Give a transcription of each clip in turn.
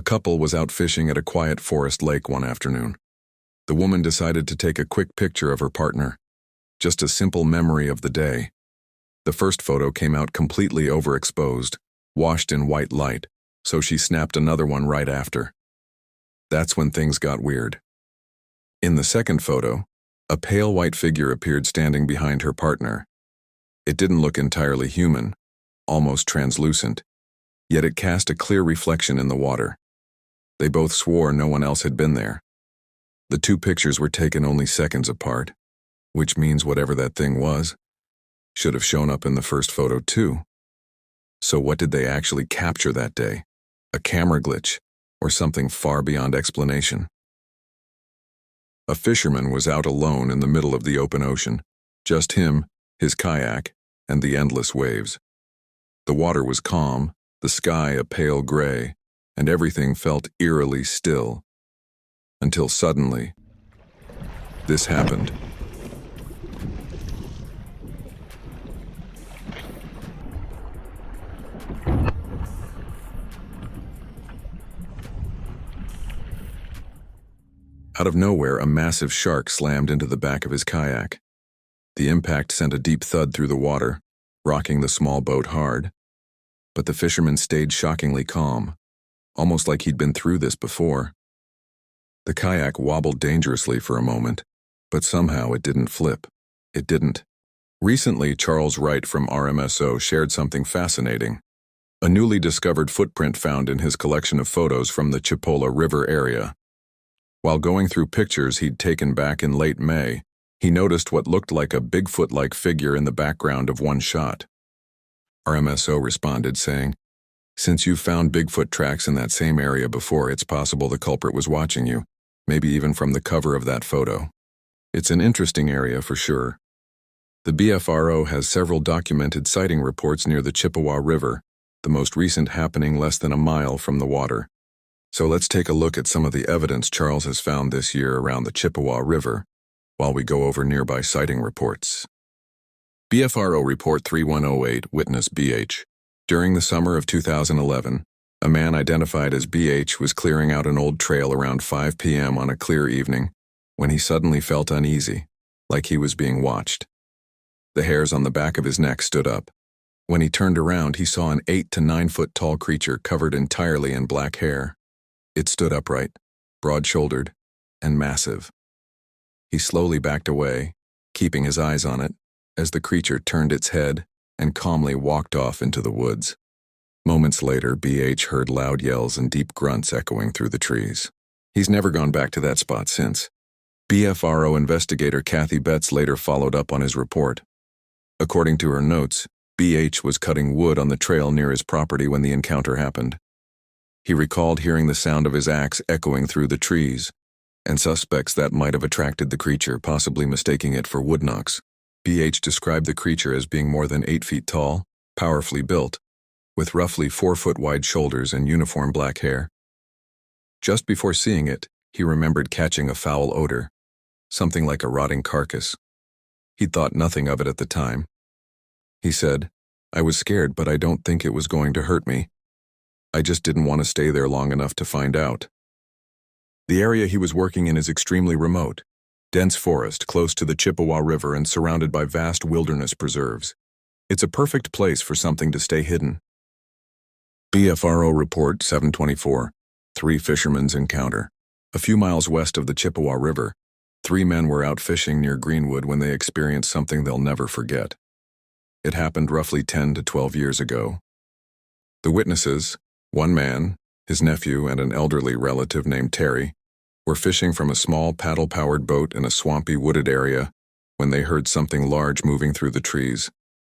couple was out fishing at a quiet forest lake one afternoon. The woman decided to take a quick picture of her partner, just a simple memory of the day. The first photo came out completely overexposed, washed in white light, so she snapped another one right after. That's when things got weird. In the second photo, a pale white figure appeared standing behind her partner. It didn't look entirely human, almost translucent, yet it cast a clear reflection in the water. They both swore no one else had been there. The two pictures were taken only seconds apart, which means whatever that thing was should have shown up in the first photo too. So what did they actually capture that day? A camera glitch, or something far beyond explanation? A fisherman was out alone in the middle of the open ocean, just him, his kayak, and the endless waves. The water was calm, the sky a pale gray, and everything felt eerily still. Until suddenly, this happened. Out of nowhere, a massive shark slammed into the back of his kayak. The impact sent a deep thud through the water, rocking the small boat hard. But the fisherman stayed shockingly calm, almost like he'd been through this before. The kayak wobbled dangerously for a moment, but somehow it didn't flip. It didn't. Recently, Charles Wright from RMSO shared something fascinating. A newly discovered footprint found in his collection of photos from the Chipola River area. While going through pictures he'd taken back in late May, he noticed what looked like a Bigfoot-like figure in the background of one shot. RMSO responded, saying, "Since you've found Bigfoot tracks in that same area before, it's possible the culprit was watching you, maybe even from the cover of that photo. It's an interesting area for sure." The BFRO has several documented sighting reports near the Chippewa River, the most recent happening less than a mile from the water. So let's take a look at some of the evidence Charles has found this year around the Chippewa River, while we go over nearby sighting reports. BFRO Report 3108, Witness BH. During the summer of 2011, a man identified as BH was clearing out an old trail around 5 p.m. on a clear evening when he suddenly felt uneasy, like he was being watched. The hairs on the back of his neck stood up. When he turned around, he saw an 8 to 9 foot tall creature covered entirely in black hair. It stood upright, broad-shouldered, and massive. He slowly backed away, keeping his eyes on it, as the creature turned its head and calmly walked off into the woods. Moments later, BH heard loud yells and deep grunts echoing through the trees. He's never gone back to that spot since. BFRO investigator Kathy Betts later followed up on his report. According to her notes, BH was cutting wood on the trail near his property when the encounter happened. He recalled hearing the sound of his axe echoing through the trees, and suspects that might have attracted the creature, possibly mistaking it for wood knocks. BH described the creature as being more than 8 feet tall, powerfully built, with roughly 4-foot wide shoulders and uniform black hair. Just before seeing it, he remembered catching a foul odor, something like a rotting carcass. He'd thought nothing of it at the time. He said, "I was scared, but I don't think it was going to hurt me. I just didn't want to stay there long enough to find out." The area he was working in is extremely remote, dense forest close to the Chippewa River and surrounded by vast wilderness preserves. It's a perfect place for something to stay hidden. BFRO Report 724, 3 fishermen's encounter. A few miles west of the Chippewa River, 3 men were out fishing near Greenwood when they experienced something they'll never forget. It happened roughly 10 to 12 years ago. The witnesses, one man, his nephew, and an elderly relative named Terry, were fishing from a small paddle-powered boat in a swampy wooded area when they heard something large moving through the trees.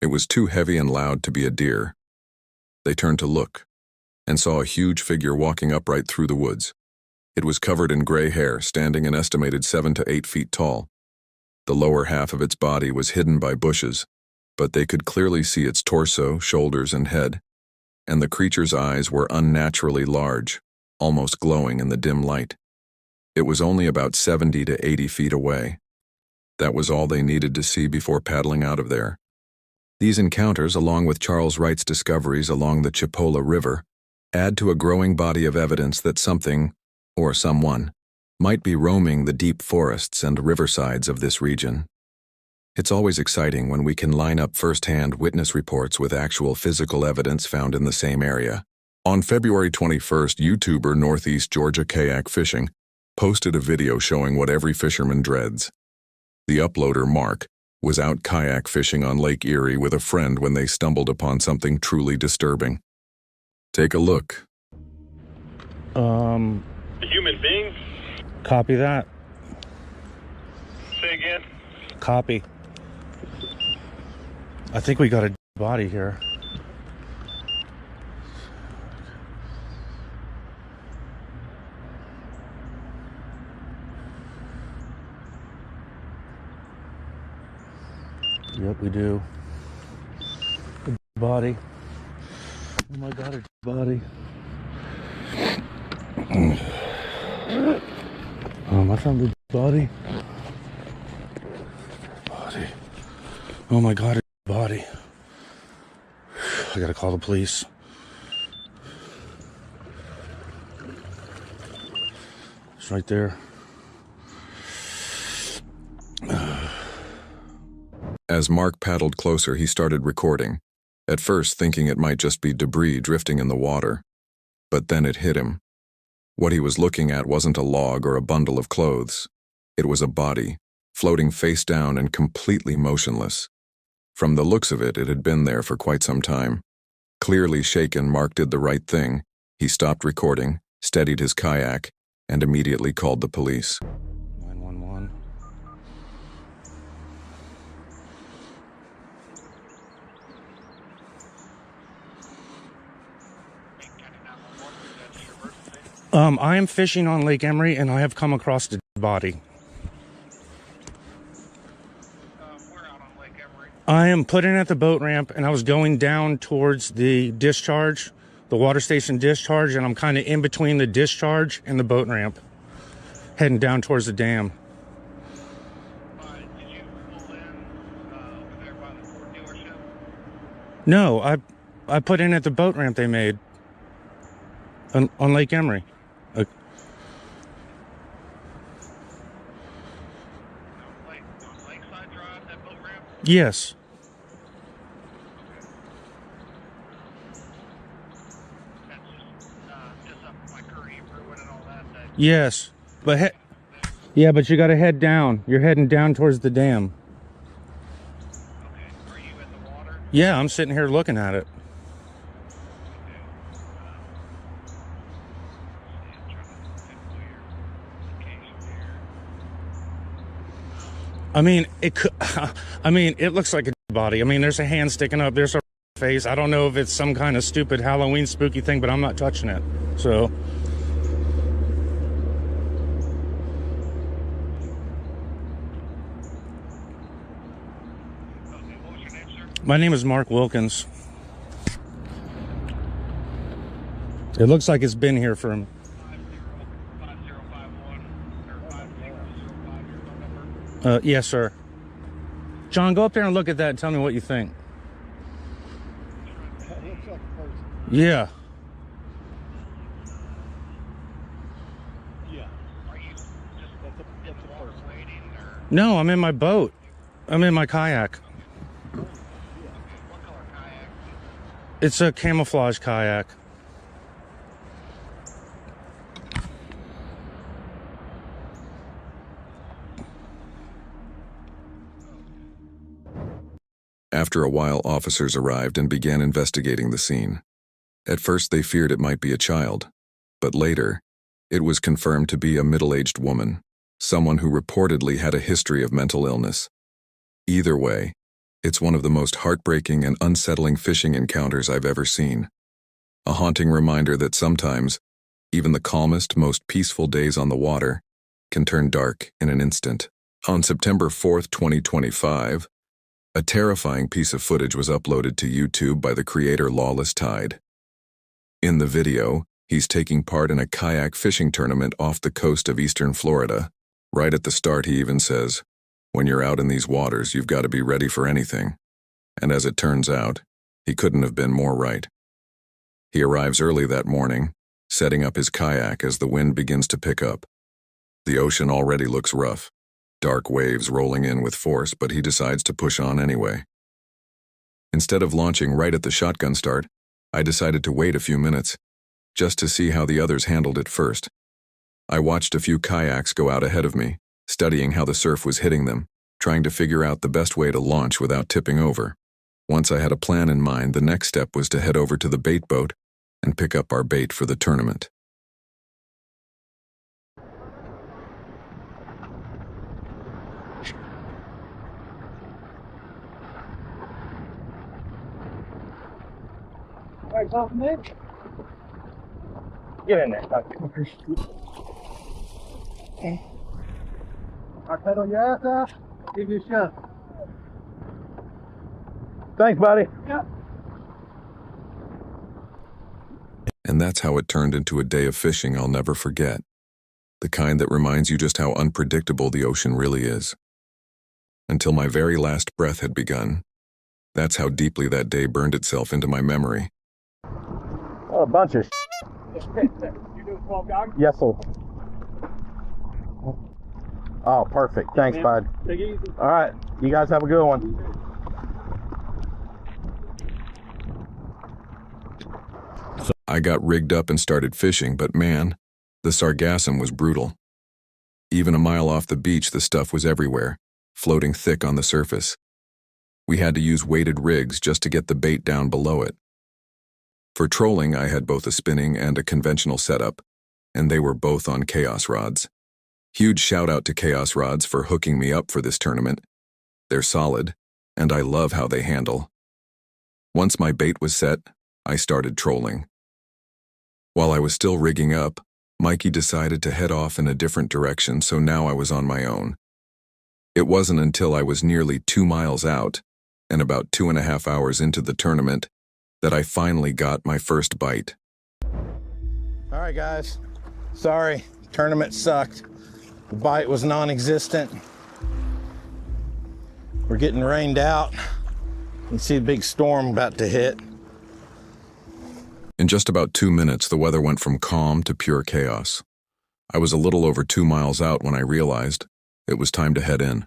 It was too heavy and loud to be a deer. They turned to look and saw a huge figure walking upright through the woods. It was covered in gray hair, standing an estimated 7 to 8 feet tall. The lower half of its body was hidden by bushes, but they could clearly see its torso, shoulders, and head, and the creature's eyes were unnaturally large, almost glowing in the dim light. It was only about 70 to 80 feet away. That was all they needed to see before paddling out of there. These encounters, along with Charles Wright's discoveries along the Chipola River, add to a growing body of evidence that something, or someone, might be roaming the deep forests and riversides of this region. It's always exciting when we can line up first-hand witness reports with actual physical evidence found in the same area. On February 21st, YouTuber Northeast Georgia Kayak Fishing posted a video showing what every fisherman dreads. The uploader, Mark, was out kayak fishing on Lake Erie with a friend when they stumbled upon something truly disturbing. Take a look. A human being? Copy that. Say again? Copy. I think we got a body here. Yep, we do. A body. Oh my God, a body. I found a body. Body. Oh my God, a body. I gotta call the police. It's right there. As Mark paddled closer, he started recording, at first thinking it might just be debris drifting in the water. But then it hit him. What he was looking at wasn't a log or a bundle of clothes. It was a body, floating face down and completely motionless. From the looks of it, it had been there for quite some time. Clearly shaken, Mark did the right thing. He stopped recording, steadied his kayak, and immediately called the police. 911. I am fishing on Lake Emery, and I have come across the body. We're out on Lake Emery. I am put in at the boat ramp, and I was going down towards the discharge, the water station discharge, and I'm kind of in between the discharge and the boat ramp, heading down towards the dam. Did you pull in over there by the Ford dealership? No, I put in at the boat ramp they made on Lake Emery. On Lakeside Drive, that boat ramp? Yes. That's just up by Curry and Bruin and all that. Yes, but but you got to head down. You're heading down towards the dam. Okay. Are you in the water? Yeah, I'm sitting here looking at it. I mean, it could. I mean, it looks like a body. I mean, there's a hand sticking up. There's a face. I don't know if it's some kind of stupid Halloween spooky thing, but I'm not touching it. So. Okay, what was your name, sir? My name is Mark Wilkins. It looks like it's been here for 5051 or 5005, your phone number? yes, sir. John, go up there and look at that and tell me what you think. That looks like a person. Yeah. Yeah. Are you just That's in the a water person. waiting, or No, I'm in my boat. I'm in my kayak. what color kayak? It's a camouflage kayak. After a while, officers arrived and began investigating the scene. At first, they feared it might be a child, but later, it was confirmed to be a middle-aged woman, someone who reportedly had a history of mental illness. Either way, it's one of the most heartbreaking and unsettling fishing encounters I've ever seen. A haunting reminder that sometimes, even the calmest, most peaceful days on the water can turn dark in an instant. On September 4th, 2025, a terrifying piece of footage was uploaded to YouTube by the creator Lawless Tide. In the video, he's taking part in a kayak fishing tournament off the coast of eastern Florida. Right at the start, he even says, "When you're out in these waters, you've got to be ready for anything." And as it turns out, he couldn't have been more right. He arrives early that morning, setting up his kayak as the wind begins to pick up. The ocean already looks rough, dark waves rolling in with force, but he decides to push on anyway. Instead of launching right at the shotgun start, I decided to wait a few minutes, just to see how the others handled it first. I watched a few kayaks go out ahead of me, studying how the surf was hitting them, trying to figure out the best way to launch without tipping over. Once I had a plan in mind, the next step was to head over to the bait boat and pick up our bait for the tournament. Get in there. I'll pedal your ass out, give you a shot. Thanks, buddy. Yeah. And that's how it turned into a day of fishing I'll never forget. The kind that reminds you just how unpredictable the ocean really is. Until my very last breath had begun. That's how deeply that day burned itself into my memory. What a bunch of You do 12 dog? Yes, sir. Oh, perfect. Thanks, bud. Take it easy. All right. You guys have a good one. I got rigged up and started fishing, but man, the sargassum was brutal. Even a mile off the beach, the stuff was everywhere, floating thick on the surface. We had to use weighted rigs just to get the bait down below it. For trolling, I had both a spinning and a conventional setup, and they were both on Chaos rods. Huge shout out to Chaos rods for hooking me up for this tournament. They're solid, and I love how they handle. Once my bait was set, I started trolling. While I was still rigging up, Mikey decided to head off in a different direction, so now I was on my own. It wasn't until I was nearly 2 miles out, and about 2.5 hours into the tournament, that I finally got my first bite. All right, guys. Sorry, tournament sucked. The bite was non-existent. We're getting rained out. You can see a big storm about to hit. In just about 2 minutes, the weather went from calm to pure chaos. I was a little over 2 miles out when I realized it was time to head in.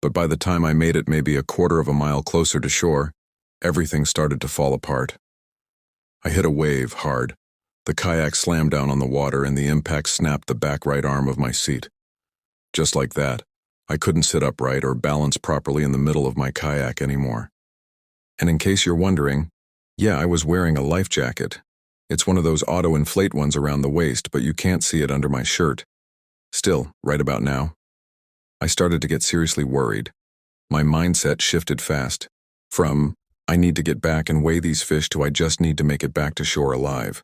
But by the time I made it maybe a quarter of a mile closer to shore, everything started to fall apart. I hit a wave hard. The kayak slammed down on the water and the impact snapped the back right arm of my seat. Just like that, I couldn't sit upright or balance properly in the middle of my kayak anymore. And in case you're wondering, yeah, I was wearing a life jacket. It's one of those auto-inflate ones around the waist, but you can't see it under my shirt. Still, right about now, I started to get seriously worried. My mindset shifted fast. From, I need to get back and weigh these fish, to I just need to make it back to shore alive.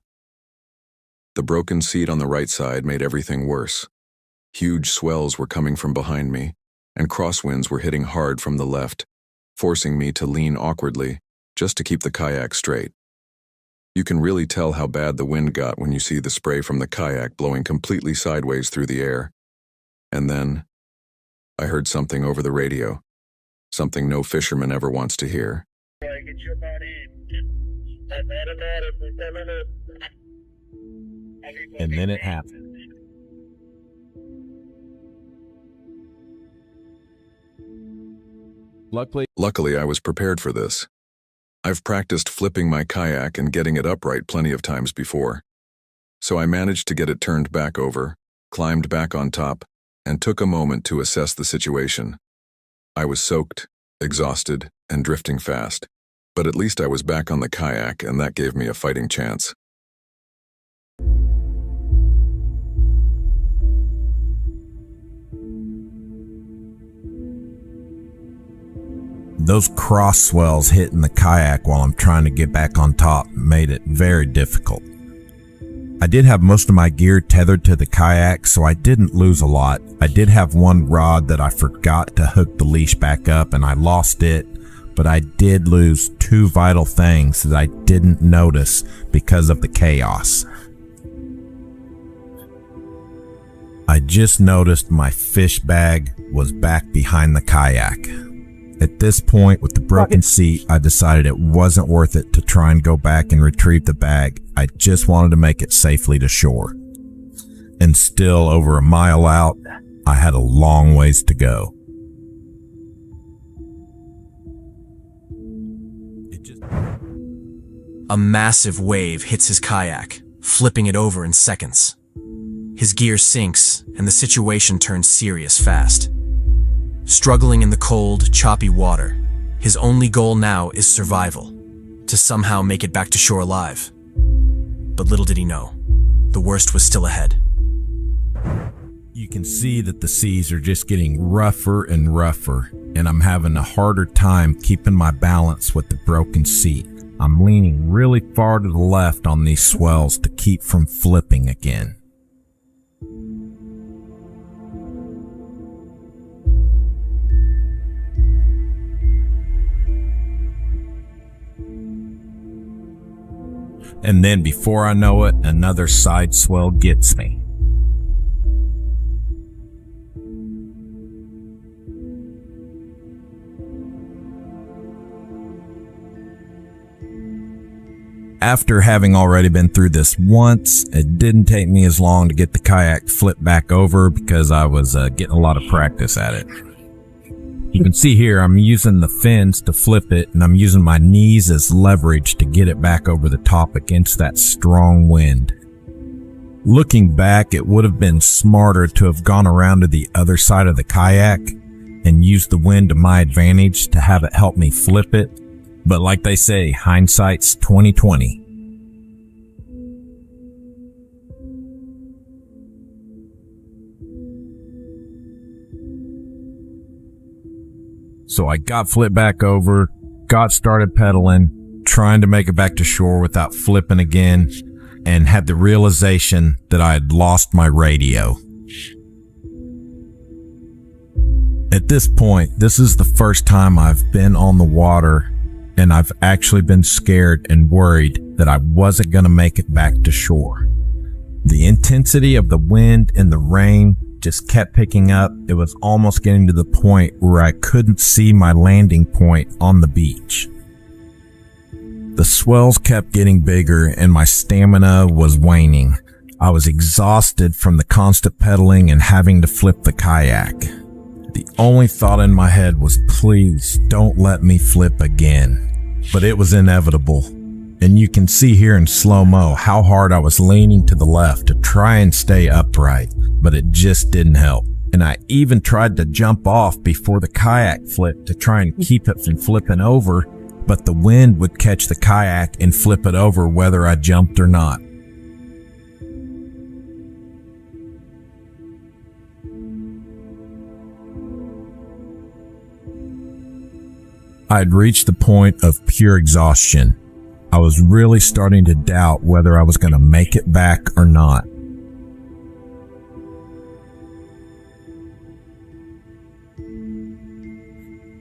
The broken seat on the right side made everything worse. Huge swells were coming from behind me, and crosswinds were hitting hard from the left, forcing me to lean awkwardly just to keep the kayak straight. You can really tell how bad the wind got when you see the spray from the kayak blowing completely sideways through the air. And then, I heard something over the radio, something no fisherman ever wants to hear. Get your body. And then it happened. Luckily, I was prepared for this. I've practiced flipping my kayak and getting it upright plenty of times before. So I managed to get it turned back over, climbed back on top, and took a moment to assess the situation. I was soaked, exhausted, and drifting fast, but at least I was back on the kayak, and that gave me a fighting chance. Those cross swells hitting the kayak while I'm trying to get back on top made it very difficult. I did have most of my gear tethered to the kayak, so I didn't lose a lot. I did have one rod that I forgot to hook the leash back up and I lost it, but I did lose 2 vital things that I didn't notice because of the chaos. I just noticed my fish bag was back behind the kayak. At this point, with the broken seat, I decided it wasn't worth it to try and go back and retrieve the bag. I just wanted to make it safely to shore. And still over a mile out, I had a long ways to go. A massive wave hits his kayak, flipping it over in seconds. His gear sinks, and the situation turns serious fast. Struggling in the cold, choppy water, his only goal now is survival, to somehow make it back to shore alive. But little did he know, the worst was still ahead. You can see that the seas are just getting rougher and rougher, and I'm having a harder time keeping my balance with the broken seat. I'm leaning really far to the left on these swells to keep from flipping again. And then before I know it, another side swell gets me. After having already been through this once, it didn't take me as long to get the kayak flipped back over because I was getting a lot of practice at it. You can see here I'm using the fins to flip it, and I'm using my knees as leverage to get it back over the top against that strong wind. Looking back, it would have been smarter to have gone around to the other side of the kayak and used the wind to my advantage to have it help me flip it. But like they say, hindsight's 20/20. So I got flipped back over, got started pedaling, trying to make it back to shore without flipping again, and had the realization that I had lost my radio. At this point, this is the first time I've been on the water, and I've actually been scared and worried that I wasn't going to make it back to shore. The intensity of the wind and the rain just kept picking up. It was almost getting to the point where I couldn't see my landing point on the beach. The swells kept getting bigger and my stamina was waning. I was exhausted from the constant pedaling and having to flip the kayak. The only thought in my head was, please don't let me flip again. But it was inevitable. And you can see here in slow-mo how hard I was leaning to the left to try and stay upright, but it just didn't help. And I even tried to jump off before the kayak flipped to try and keep it from flipping over, but the wind would catch the kayak and flip it over whether I jumped or not. I had reached the point of pure exhaustion. I was really starting to doubt whether I was going to make it back or not.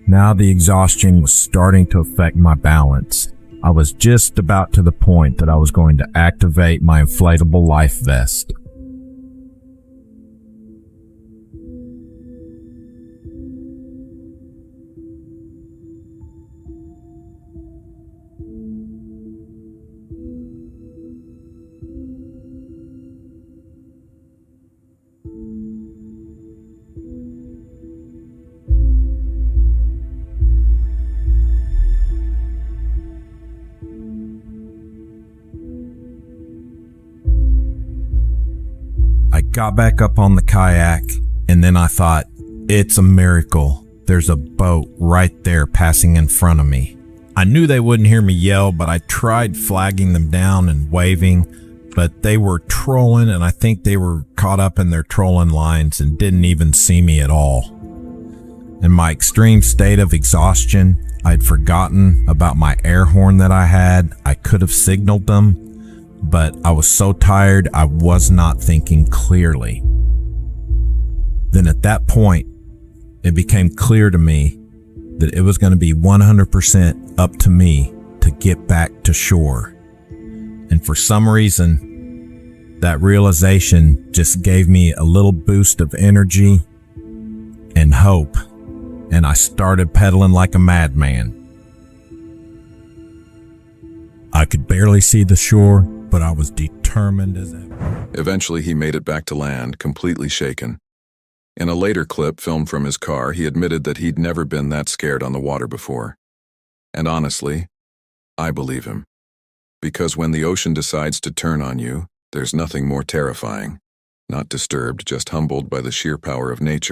Now the exhaustion was starting to affect my balance. I was just about to the point that I was going to activate my inflatable life vest. I got back up on the kayak, and then I thought, it's a miracle. There's a boat right there passing in front of me. I knew they wouldn't hear me yell, but I tried flagging them down and waving, but they were trolling, and I think they were caught up in their trolling lines and didn't even see me at all. In my extreme state of exhaustion, I'd forgotten about my air horn that I had. I could have signaled them, but I was so tired I was not thinking clearly. Then at that point, it became clear to me that it was going to be 100% up to me to get back to shore. And for some reason, that realization just gave me a little boost of energy and hope. and I started pedaling like a madman. I could barely see the shore, but I was determined as ever. Eventually, he made it back to land, completely shaken. In a later clip filmed from his car, he admitted that he'd never been that scared on the water before. And honestly, I believe him. Because when the ocean decides to turn on you, there's nothing more terrifying. Not disturbed, just humbled by the sheer power of nature.